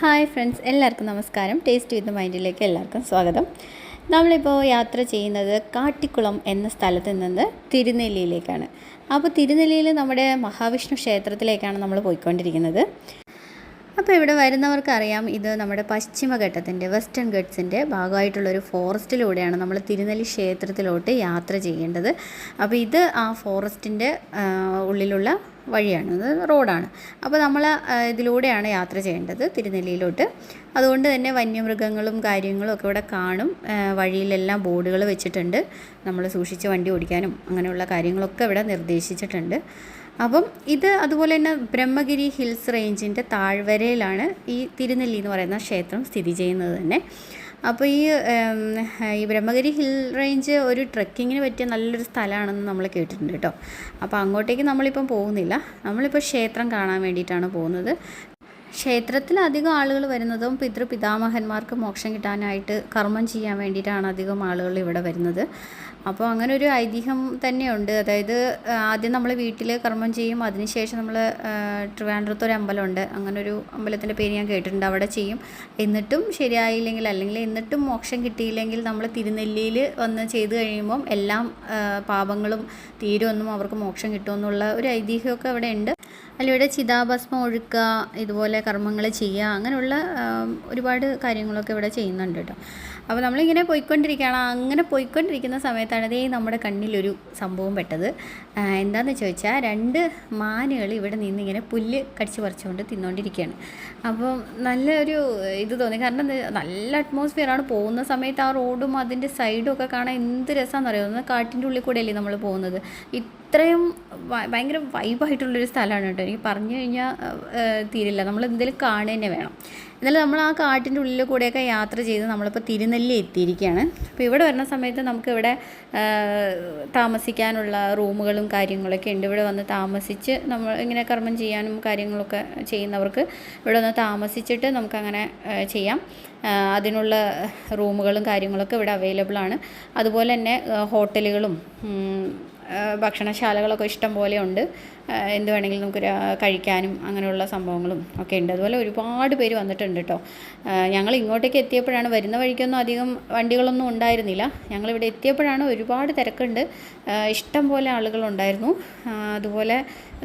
Hi friends, എല്ലാവർക്കും നമസ്കാരം. Taste വിത്ത് മൈൻഡിലേക്ക് എല്ലാവർക്കും സ്വാഗതം. നമ്മളിപ്പോൾ യാത്ര ചെയ്യുന്നത് കാട്ടിക്കുളം എന്ന സ്ഥലത്ത് നിന്ന് തിരുനെല്ലിയിലേക്കാണ്. അപ്പോൾ തിരുനെല്ലിയിൽ നമ്മുടെ മഹാവിഷ്ണു ക്ഷേത്രത്തിലേക്കാണ് നമ്മൾ പോയിക്കൊണ്ടിരിക്കുന്നത്. അപ്പോൾ ഇവിടെ വരുന്നവർക്കറിയാം, ഇത് നമ്മുടെ പശ്ചിമഘട്ടത്തിൻ്റെ വെസ്റ്റേൺ ഗട്ട്സിൻ്റെ ഭാഗമായിട്ടുള്ളൊരു ഫോറസ്റ്റിലൂടെയാണ് നമ്മൾ തിരുനെല്ലി ക്ഷേത്രത്തിലോട്ട് യാത്ര ചെയ്യേണ്ടത്. അപ്പോൾ ഇത് ആ ഫോറസ്റ്റിൻ്റെ ഉള്ളിലുള്ള വഴിയാണ്, ഇത് റോഡാണ്. അപ്പോൾ നമ്മൾ ഇതിലൂടെയാണ് യാത്ര ചെയ്യേണ്ടത് തിരുനെല്ലിയിലോട്ട്. അതുകൊണ്ട് തന്നെ വന്യമൃഗങ്ങളും കാര്യങ്ങളും ഒക്കെ ഇവിടെ കാണും. വഴിയിലെല്ലാം ബോർഡുകൾ വെച്ചിട്ടുണ്ട്. നമ്മൾ സൂക്ഷിച്ച് വണ്ടി ഓടിക്കാനും അങ്ങനെയുള്ള കാര്യങ്ങളൊക്കെ ഇവിടെ നിർദ്ദേശിച്ചിട്ടുണ്ട്. അപ്പം ഇത് അതുപോലെ തന്നെ ബ്രഹ്മഗിരി ഹിൽസ് റേഞ്ചിൻ്റെ താഴ്വരയിലാണ് ഈ തിരുനെല്ലി എന്ന് പറയുന്ന ക്ഷേത്രം സ്ഥിതി ചെയ്യുന്നത് തന്നെ. അപ്പോൾ ഈ ബ്രഹ്മഗിരി ഹിൽ റേഞ്ച് ഒരു ട്രെക്കിങ്ങിന് പറ്റിയ നല്ലൊരു സ്ഥലമാണെന്ന് നമ്മൾ കേട്ടിട്ടുണ്ട് കേട്ടോ. അപ്പോൾ അങ്ങോട്ടേക്ക് നമ്മളിപ്പം പോകുന്നില്ല. നമ്മളിപ്പോൾ ക്ഷേത്രം കാണാൻ വേണ്ടിയിട്ടാണ് പോകുന്നത്. ക്ഷേത്രത്തിൽ അധികം ആളുകൾ വരുന്നതും പിതൃപിതാമഹന്മാർക്ക് മോക്ഷം കിട്ടാനായിട്ട് കർമ്മം ചെയ്യാൻ വേണ്ടിയിട്ടാണ് അധികം ആളുകൾ ഇവിടെ വരുന്നത്. അപ്പോൾ അങ്ങനെ ഒരു ഐതിഹ്യം തന്നെയുണ്ട്. അതായത് ആദ്യം നമ്മൾ വീട്ടിൽ കർമ്മം ചെയ്യും, അതിനുശേഷം നമ്മൾ ട്രിവാൻഡ്രത്തൊരു അമ്പലമുണ്ട്, അങ്ങനൊരു അമ്പലത്തിൻ്റെ പേര് ഞാൻ കേട്ടിട്ടുണ്ട്, അവിടെ ചെയ്യും. എന്നിട്ടും ശരിയായില്ലെങ്കിൽ, അല്ലെങ്കിൽ എന്നിട്ടും മോക്ഷം കിട്ടിയില്ലെങ്കിൽ നമ്മൾ തിരുനെല്ലിയിൽ വന്ന് ചെയ്ത് കഴിയുമ്പം എല്ലാം പാപങ്ങളും തീരുമെന്നും അവർക്ക് മോക്ഷം കിട്ടുമെന്നുള്ള ഒരു ഐതിഹ്യമൊക്കെ അവിടെ ഉണ്ട്. അതിലൂടെ ചിതാഭസ്മം ഒഴുക്കുക, ഇതുപോലെ കർമ്മങ്ങൾ ചെയ്യുക, അങ്ങനെയുള്ള ഒരുപാട് കാര്യങ്ങളൊക്കെ ഇവിടെ ചെയ്യുന്നുണ്ട് കേട്ടോ. അപ്പോൾ നമ്മളിങ്ങനെ പോയിക്കൊണ്ടിരിക്കുകയാണ്. അങ്ങനെ പോയിക്കൊണ്ടിരിക്കുന്ന സമയത്താണ് ഇതേ നമ്മുടെ കണ്ണിലൊരു സംഭവം പെട്ടത്. എന്താണെന്ന് ചോദിച്ചാൽ, 2 മാനുകൾ ഇവിടെ നിന്നിങ്ങനെ പുല്ല് കടിച്ച് പറിച്ചുകൊണ്ട് തിന്നുകൊണ്ടിരിക്കുകയാണ്. അപ്പം നല്ലൊരു ഇത് തോന്നി. കാരണം നല്ല അറ്റ്മോസ്ഫിയറാണ്. പോകുന്ന സമയത്ത് ആ റോഡും അതിൻ്റെ സൈഡും ഒക്കെ കാണാൻ എന്ത് രസമാണെന്ന് അറിയാം. കാട്ടിൻ്റെ ഉള്ളിൽ കൂടെയല്ലേ നമ്മൾ പോകുന്നത്. ഇത്രയും ഭയങ്കര വൈബായിട്ടുള്ളൊരു സ്ഥലമാണ് കേട്ടോ. എനിക്ക് പറഞ്ഞു കഴിഞ്ഞാൽ തീരില്ല. നമ്മൾ എന്തെങ്കിലും കാണുക തന്നെ വേണം. എന്നാലും നമ്മൾ ആ കാട്ടിൻ്റെ ഉള്ളിൽ കൂടെയൊക്കെ യാത്ര ചെയ്ത് നമ്മളിപ്പോൾ തിരുനെല്ലി എത്തിയിരിക്കുകയാണ്. അപ്പോൾ ഇവിടെ വരുന്ന സമയത്ത് നമുക്കിവിടെ താമസിക്കാനുള്ള റൂമുകളും കാര്യങ്ങളൊക്കെ ഉണ്ട്. ഇവിടെ വന്ന് താമസിച്ച് നമ്മൾ ഇങ്ങനെ കർമ്മം ചെയ്യാനും കാര്യങ്ങളൊക്കെ ചെയ്യുന്നവർക്ക് ഇവിടെ വന്ന് താമസിച്ചിട്ട് നമുക്കങ്ങനെ ചെയ്യാം. അതിനുള്ള റൂമുകളും കാര്യങ്ങളൊക്കെ ഇവിടെ അവൈലബിളാണ്. അതുപോലെ തന്നെ ഹോട്ടലുകളും ഭക്ഷണശാലകളൊക്കെ ഇഷ്ടം പോലെ ഉണ്ട്. എന്ത് വേണമെങ്കിലും നമുക്ക് കഴിക്കാനും അങ്ങനെയുള്ള സംഭവങ്ങളും ഒക്കെ ഉണ്ട്. അതുപോലെ ഒരുപാട് പേര് വന്നിട്ടുണ്ട് കേട്ടോ. ഞങ്ങൾ ഇങ്ങോട്ടേക്ക് എത്തിയപ്പോഴാണ്, വരുന്ന വഴിക്കൊന്നും അധികം വണ്ടികളൊന്നും ഉണ്ടായിരുന്നില്ല. ഞങ്ങളിവിടെ എത്തിയപ്പോഴാണ് ഒരുപാട് തിരക്കുണ്ട്, ഇഷ്ടം പോലെ ആളുകളുണ്ടായിരുന്നു. അതുപോലെ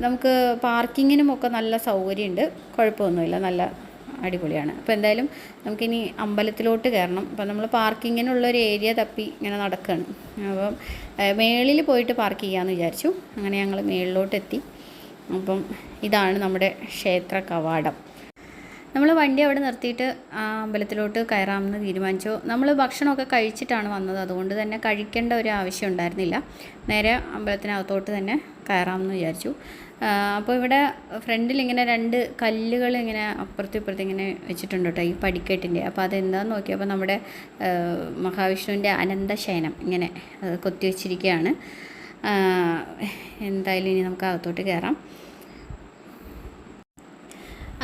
നമുക്ക് പാർക്കിങ്ങിനും ഒക്കെ നല്ല സൗകര്യമുണ്ട്, കുഴപ്പമൊന്നുമില്ല, നല്ല അടിപൊളിയാണ്. അപ്പോൾ എന്തായാലും നമുക്കിനി അമ്പലത്തിലോട്ട് കയറണം. അപ്പോൾ നമ്മൾ പാർക്കിങ്ങിനുള്ളൊരു ഏരിയ തപ്പി ഇങ്ങനെ നടക്കുകയാണ്. അപ്പം മേളിൽ പോയിട്ട് പാർക്ക് ചെയ്യാമെന്ന് വിചാരിച്ചു. അങ്ങനെ ഞങ്ങൾ മേളിലോട്ട് എത്തി. അപ്പം ഇതാണ് നമ്മുടെ ക്ഷേത്ര കവാടം. നമ്മൾ വണ്ടി അവിടെ നിർത്തിയിട്ട് അമ്പലത്തിലോട്ട് കയറാമെന്ന് തീരുമാനിച്ചു. നമ്മൾ ഭക്ഷണമൊക്കെ കഴിച്ചിട്ടാണ് വന്നത്, അതുകൊണ്ട് തന്നെ കഴിക്കേണ്ട ഒരു ആവശ്യം ഉണ്ടായിരുന്നില്ല. നേരെ അമ്പലത്തിനകത്തോട്ട് തന്നെ കയറാമെന്ന് വിചാരിച്ചു. അപ്പോൾ ഇവിടെ ഫ്രണ്ടിൽ ഇങ്ങനെ 2 കല്ലുകൾ ഇങ്ങനെ അപ്പുറത്തും ഇപ്പുറത്തും ഇങ്ങനെ വെച്ചിട്ടുണ്ട് കേട്ടോ, ഈ പടിക്കെട്ടിൻ്റെ. അപ്പോൾ അതെന്താണെന്ന് നോക്കിയപ്പോൾ നമ്മുടെ മഹാവിഷ്ണുവിൻ്റെ അനന്തശയനം ഇങ്ങനെ കൊത്തിവെച്ചിരിക്കുകയാണ്. എന്തായാലും ഇനി നമുക്ക് അകത്തോട്ട് കയറാം.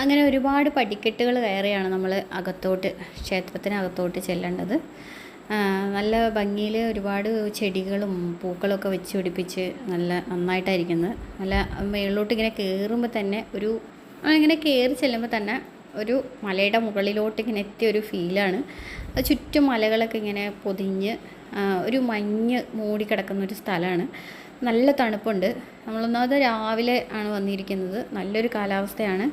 അങ്ങനെ ഒരുപാട് പടിക്കെട്ടുകൾ കയറിയാണ് നമ്മൾ ക്ഷേത്രത്തിനകത്തോട്ട് ചെല്ലേണ്ടത്. നല്ല ഭംഗിയിൽ ഒരുപാട് ചെടികളും പൂക്കളൊക്കെ വെച്ച് പിടിപ്പിച്ച് നന്നായിട്ടായിരിക്കുന്നത്. നല്ല മുകളിലോട്ട് ഇങ്ങനെ കയറുമ്പോൾ തന്നെ ഇങ്ങനെ കയറി ചെല്ലുമ്പോൾ തന്നെ ഒരു മലയുടെ മുകളിലോട്ട് ഇങ്ങനെ എത്തിയ ഒരു ഫീലാണ്. ചുറ്റും മലകളൊക്കെ ഇങ്ങനെ പൊതിഞ്ഞ് ഒരു മഞ്ഞ് മൂടിക്കിടക്കുന്നൊരു സ്ഥലമാണ്. നല്ല തണുപ്പുണ്ട്. നമ്മളൊന്നാമത് രാവിലെ ആണ് വന്നിരിക്കുന്നത്, നല്ലൊരു കാലാവസ്ഥയാണ്.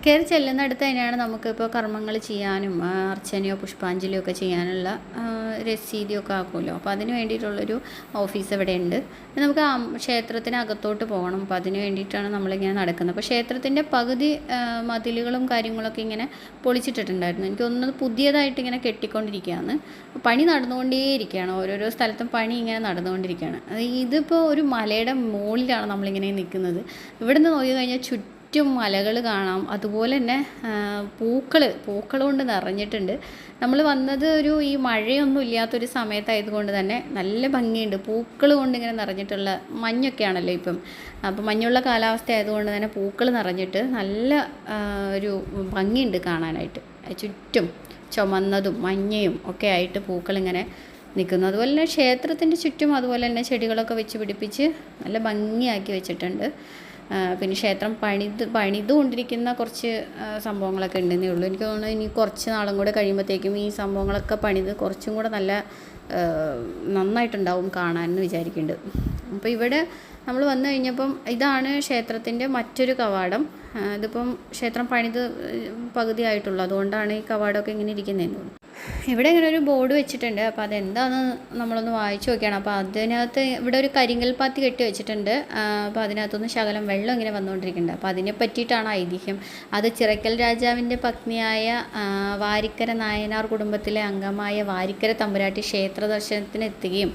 കയറി ചെല്ലുന്നിടത്ത് തന്നെയാണ് നമുക്കിപ്പോൾ കർമ്മങ്ങൾ ചെയ്യാനും അർച്ചനയോ പുഷ്പാഞ്ജലിയോ ഒക്കെ ചെയ്യാനുള്ള രസീതിയൊക്കെ ആക്കുമല്ലോ. അപ്പോൾ അതിന് വേണ്ടിയിട്ടുള്ളൊരു ഓഫീസ് ഇവിടെ ഉണ്ട്. നമുക്ക് ക്ഷേത്രത്തിനകത്തോട്ട് പോകണം. അപ്പോൾ അതിന് വേണ്ടിയിട്ടാണ് നമ്മളിങ്ങനെ നടക്കുന്നത്. അപ്പോൾ ക്ഷേത്രത്തിൻ്റെ പകുതി മതിലുകളും കാര്യങ്ങളൊക്കെ ഇങ്ങനെ പൊളിച്ചിട്ടിട്ടുണ്ടായിരുന്നു. എനിക്കൊന്ന് പുതിയതായിട്ട് ഇങ്ങനെ കെട്ടിക്കൊണ്ടിരിക്കുകയാണ്. പണി നടന്നുകൊണ്ടേയിരിക്കുകയാണ്. ഓരോരോ സ്ഥലത്തും പണി ഇങ്ങനെ നടന്നുകൊണ്ടിരിക്കുകയാണ്. ഇതിപ്പോൾ ഒരു മലയുടെ മുകളിലാണ് നമ്മളിങ്ങനെ നിൽക്കുന്നത്. ഇവിടെ നിന്ന് നോക്കിക്കഴിഞ്ഞാൽ ചുറ്റും മലകൾ കാണാം. അതുപോലെ തന്നെ പൂക്കൾ കൊണ്ട് നിറഞ്ഞിട്ടുണ്ട്. നമ്മൾ വന്നത് ഈ മഴയൊന്നും ഇല്ലാത്തൊരു സമയത്തായതുകൊണ്ട് തന്നെ നല്ല ഭംഗിയുണ്ട്. പൂക്കൾ കൊണ്ട് ഇങ്ങനെ നിറഞ്ഞിട്ടുള്ള, മഞ്ഞൊക്കെയാണല്ലോ ഇപ്പം. അപ്പോൾ മഞ്ഞുള്ള കാലാവസ്ഥ ആയതുകൊണ്ട് തന്നെ പൂക്കൾ നിറഞ്ഞിട്ട് നല്ല ഒരു ഭംഗിയുണ്ട് കാണാനായിട്ട്. ചുറ്റും ചുമന്നതും മഞ്ഞയും ഒക്കെ ആയിട്ട് പൂക്കളിങ്ങനെ നിൽക്കുന്നു. അതുപോലെ തന്നെ ക്ഷേത്രത്തിൻ്റെ ചുറ്റും അതുപോലെ തന്നെ ചെടികളൊക്കെ വെച്ച് പിടിപ്പിച്ച് നല്ല ഭംഗിയാക്കി വെച്ചിട്ടുണ്ട്. പിന്നെ ക്ഷേത്രം പണിതുകൊണ്ടിരിക്കുന്ന കുറച്ച് സംഭവങ്ങളൊക്കെ ഉണ്ടെന്നേ ഉള്ളൂ. എനിക്ക് തോന്നുന്നു ഇനി കുറച്ച് നാളും കൂടെ കഴിയുമ്പോഴത്തേക്കും ഈ സംഭവങ്ങളൊക്കെ പണിത് കുറച്ചും കൂടെ നല്ല നന്നായിട്ടുണ്ടാവും കാണാമെന്ന് വിചാരിക്കുന്നുണ്ട്. അപ്പോൾ ഇവിടെ നമ്മൾ വന്നു കഴിഞ്ഞപ്പം ഇതാണ് ക്ഷേത്രത്തിൻ്റെ മറ്റൊരു കവാടം. ഇതിപ്പം ക്ഷേത്രം പണിത് പകുതി ആയിട്ടുള്ളൂ, അതുകൊണ്ടാണ് ഈ കവാടമൊക്കെ ഇങ്ങനെ ഇരിക്കുന്നതെന്ന് തോന്നുന്നു. ഇവിടെ ഇങ്ങനെ ഒരു ബോർഡ് വെച്ചിട്ടുണ്ട്. അപ്പോൾ അതെന്താണെന്ന് നമ്മളൊന്ന് വായിച്ചു നോക്കിയാണ്. അപ്പോൾ അതിനകത്ത് ഇവിടെ ഒരു കരിങ്കൽ പാത്തി കെട്ടി വെച്ചിട്ടുണ്ട്. അപ്പോൾ അതിനകത്തുനിന്ന് ശകലം വെള്ളം ഇങ്ങനെ വന്നുകൊണ്ടിരിക്കുന്നുണ്ട്. അപ്പോൾ അതിനെ പറ്റിയിട്ടാണ് ഐതിഹ്യം. അത് ചിറക്കൽ രാജാവിൻ്റെ പത്നിയായ വാരിക്കര നായനാർ കുടുംബത്തിലെ അംഗമായ വാരിക്കര തമ്പുരാട്ടി ക്ഷേത്ര ദർശനത്തിന് എത്തുകയും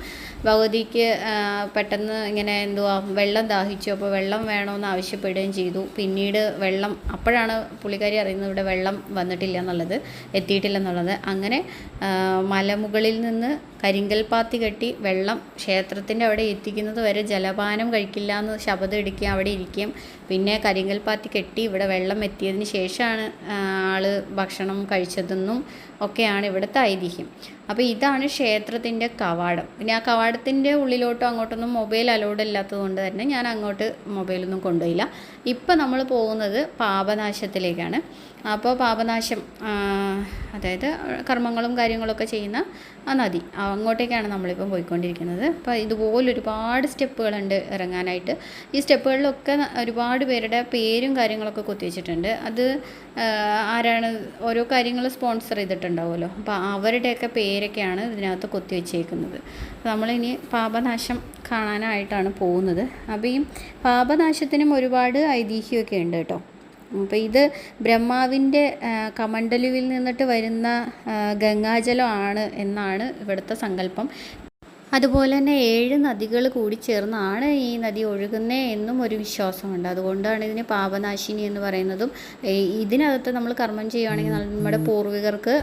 ഭഗവതിക്ക് പെട്ടെന്ന് ഇങ്ങനെ വെള്ളം ദാഹിച്ചു. അപ്പോൾ വെള്ളം വേണമെന്ന് ആവശ്യപ്പെടുകയും ചെയ്തു. പിന്നീട് വെള്ളം അപ്പോഴാണ് പുള്ളിക്കാരി അറിയുന്നത് ഇവിടെ വെള്ളം വന്നിട്ടില്ല എന്നുള്ളത്, എത്തിയിട്ടില്ല എന്നുള്ളത്. അങ്ങനെ മലമുകളിൽ നിന്ന് കരിങ്കൽ പാത്തി കെട്ടി വെള്ളം ക്ഷേത്രത്തിൻ്റെ അവിടെ എത്തിക്കുന്നത് വരെ ജലപാനം കഴിക്കില്ല എന്ന് ശപഥം എടുക്കുകയും അവിടെ ഇരിക്കുകയും പിന്നെ കരിങ്കൽ പാത്തി കെട്ടി ഇവിടെ വെള്ളം എത്തിയതിന് ശേഷമാണ് ആൾ ഭക്ഷണം കഴിച്ചതെന്നും ഒക്കെയാണ് ഇവിടുത്തെ ഐതിഹ്യം. അപ്പോൾ ഇതാണ് ക്ഷേത്രത്തിൻ്റെ കവാടം. പിന്നെ ആ കവാടത്തിൻ്റെ ഉള്ളിലോട്ടോ അങ്ങോട്ടൊന്നും മൊബൈൽ അലൗഡ് ഇല്ലാത്തത് കൊണ്ട് തന്നെ ഞാൻ അങ്ങോട്ട് മൊബൈലൊന്നും കൊണ്ടുപോയില്ല. ഇപ്പം നമ്മൾ പോകുന്നത് പാപനാശത്തിലേക്കാണ്. അപ്പോൾ പാപനാശം അതായത് കർമ്മങ്ങളും കാര്യങ്ങളൊക്കെ ചെയ്യുന്ന ആ നദി, അങ്ങോട്ടേക്കാണ് നമ്മളിപ്പം പോയിക്കൊണ്ടിരിക്കുന്നത്. അപ്പോൾ ഇതുപോലെ ഒരുപാട് സ്റ്റെപ്പുകളുണ്ട് ഇറങ്ങാനായിട്ട്. ഈ സ്റ്റെപ്പുകളിലൊക്കെ ഒരുപാട് പേരുടെ പേരും കാര്യങ്ങളൊക്കെ കുത്തിവെച്ചിട്ടുണ്ട്. അത് ആരാണ് ഓരോ കാര്യങ്ങൾ സ്പോൺസർ ചെയ്തിട്ടുണ്ടാവുമല്ലോ, അപ്പോൾ അവരുടെയൊക്കെ പേരൊക്കെയാണ് ഇതിനകത്ത് കുത്തിവെച്ചേക്കുന്നത്. നമ്മളിനി പാപനാശം കാണാനായിട്ടാണ് പോകുന്നത്. അപ്പോൾ ഈ പാപനാശത്തിനും ഒരുപാട് ഐതിഹ്യമൊക്കെ ഉണ്ട് കേട്ടോ. അപ്പോൾ ഇത് ബ്രഹ്മാവിൻ്റെ കമണ്ഡലുവിൽ നിന്നിട്ട് വരുന്ന ഗംഗാജലമാണ് എന്നാണ് ഇവിടുത്തെ സങ്കല്പം. അതുപോലെ തന്നെ 7 നദികൾ കൂടി ചേർന്നാണ് ഈ നദി ഒഴുകുന്നത് എന്നും ഒരു വിശ്വാസമുണ്ട്. അതുകൊണ്ടാണ് ഇതിന് പാപനാശിനി എന്ന് പറയുന്നതും. ഇതിനകത്ത് നമ്മൾ കർമ്മം ചെയ്യുകയാണെങ്കിൽ നമ്മുടെ പൂർവികർക്ക്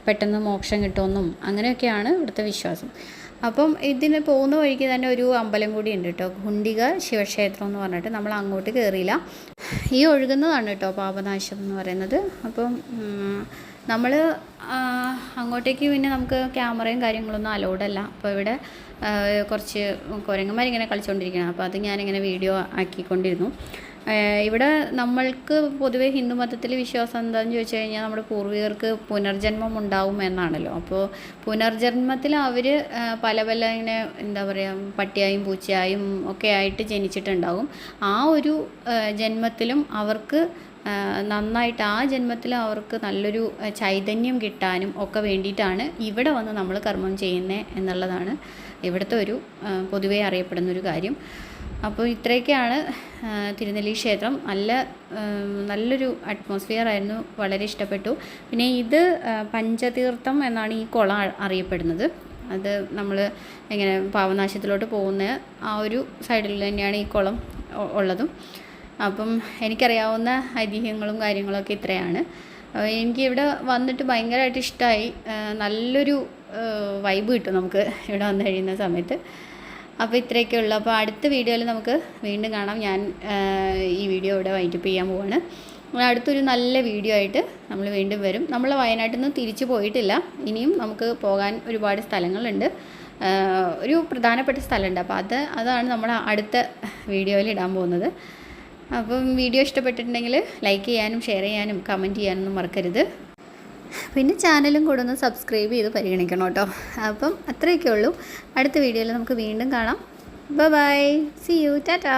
പെട്ടെന്ന് മോക്ഷം കിട്ടുമെന്നും അങ്ങനെയൊക്കെയാണ് ഇവിടുത്തെ വിശ്വാസം. അപ്പം ഇതിന് പോകുന്ന വഴിക്ക് തന്നെ ഒരു അമ്പലം കൂടി ഉണ്ട് കേട്ടോ, ഗുണ്ടിക ശിവക്ഷേത്രം എന്ന് പറഞ്ഞിട്ട്. നമ്മൾ അങ്ങോട്ട് കയറിയില്ല, ഈ ഒഴുകുന്നതാണ് കേട്ടോ പാപനാശം എന്ന് പറയുന്നത്. അപ്പം നമ്മൾ അങ്ങോട്ടേക്ക് പിന്നെ നമുക്ക് ക്യാമറയും കാര്യങ്ങളൊന്നും അലൗഡല്ല. അപ്പോൾ ഇവിടെ കുറച്ച് കുരങ്ങന്മാരിങ്ങനെ കളിച്ചുകൊണ്ടിരിക്കുകയാണ്. അപ്പോൾ അത് ഞാനിങ്ങനെ വീഡിയോ ആക്കിക്കൊണ്ടിരുന്നു. ഇവിടെ നമ്മൾക്ക് പൊതുവേ ഹിന്ദു മതത്തിൽ വിശ്വാസം എന്താണെന്ന് ചോദിച്ചു കഴിഞ്ഞാൽ നമ്മുടെ പൂർവികർക്ക് പുനർജന്മം ഉണ്ടാവും എന്നാണല്ലോ. അപ്പോൾ പുനർജന്മത്തിൽ അവർ പല ഇങ്ങനെ പട്ടിയായും പൂച്ചയായും ഒക്കെ ആയിട്ട് ജനിച്ചിട്ടുണ്ടാവും. ആ ഒരു ജന്മത്തിലും അവർക്ക് നന്നായിട്ട് ആ ജന്മത്തിൽ അവർക്ക് നല്ലൊരു ചൈതന്യം കിട്ടാനും ഒക്കെ വേണ്ടിയിട്ടാണ് ഇവിടെ വന്ന് നമ്മൾ കർമ്മം ചെയ്യുന്നത് എന്നുള്ളതാണ് ഇവിടുത്തെ ഒരു പൊതുവേ അറിയപ്പെടുന്നൊരു കാര്യം. അപ്പോൾ ഇത്രയൊക്കെയാണ് തിരുനെല്ലി ക്ഷേത്രം. നല്ലൊരു അറ്റ്മോസ്ഫിയർ ആയിരുന്നു, വളരെ ഇഷ്ടപ്പെട്ടു. പിന്നെ ഇത് പഞ്ചതീർത്ഥം എന്നാണ് ഈ കുളം അറിയപ്പെടുന്നത്. അത് നമ്മൾ ഇങ്ങനെ പാപനാശത്തിലോട്ട് പോകുന്ന ആ ഒരു സൈഡിൽ തന്നെയാണ് ഈ കുളം ഉള്ളതും. അപ്പം എനിക്കറിയാവുന്ന ഐതിഹ്യങ്ങളും കാര്യങ്ങളൊക്കെ ഇത്രയാണ്. എനിക്കിവിടെ വന്നിട്ട് ഭയങ്കരമായിട്ട് ഇഷ്ടമായി. നല്ലൊരു വൈബ് കിട്ടും നമുക്ക് ഇവിടെ വന്നു കഴിയുന്ന സമയത്ത്. അപ്പോൾ ഇത്രയൊക്കെ ഉള്ളൂ. അപ്പോൾ അടുത്ത വീഡിയോയിൽ നമുക്ക് വീണ്ടും കാണാം. ഞാൻ ഈ വീഡിയോ ഇവിടെ വൈൻഡപ്പ് ചെയ്യാൻ പോവാണ്. അടുത്തൊരു നല്ല വീഡിയോ ആയിട്ട് നമ്മൾ വീണ്ടും വരും. നമ്മൾ വയനാട്ടിൽ നിന്ന് തിരിച്ചു പോയിട്ടില്ല, ഇനിയും നമുക്ക് പോകാൻ ഒരുപാട് സ്ഥലങ്ങളുണ്ട്. ഒരു പ്രധാനപ്പെട്ട സ്ഥലമുണ്ട്, അപ്പോൾ അതാണ് നമ്മൾ അടുത്ത വീഡിയോയിൽ ഇടാൻ പോകുന്നത്. അപ്പം വീഡിയോ ഇഷ്ടപ്പെട്ടിട്ടുണ്ടെങ്കിൽ ലൈക്ക് ചെയ്യാനും ഷെയർ ചെയ്യാനും കമൻറ്റ് ചെയ്യാനൊന്നും മറക്കരുത്. പിന്നെ ചാനലും കൂടെ ഒന്ന് സബ്സ്ക്രൈബ് ചെയ്ത് പരിഗണിക്കണം കേട്ടോ. അപ്പം അത്രയൊക്കെ ഉള്ളൂ. അടുത്ത വീഡിയോയിൽ നമുക്ക് വീണ്ടും കാണാം. Bye, see you, Tata.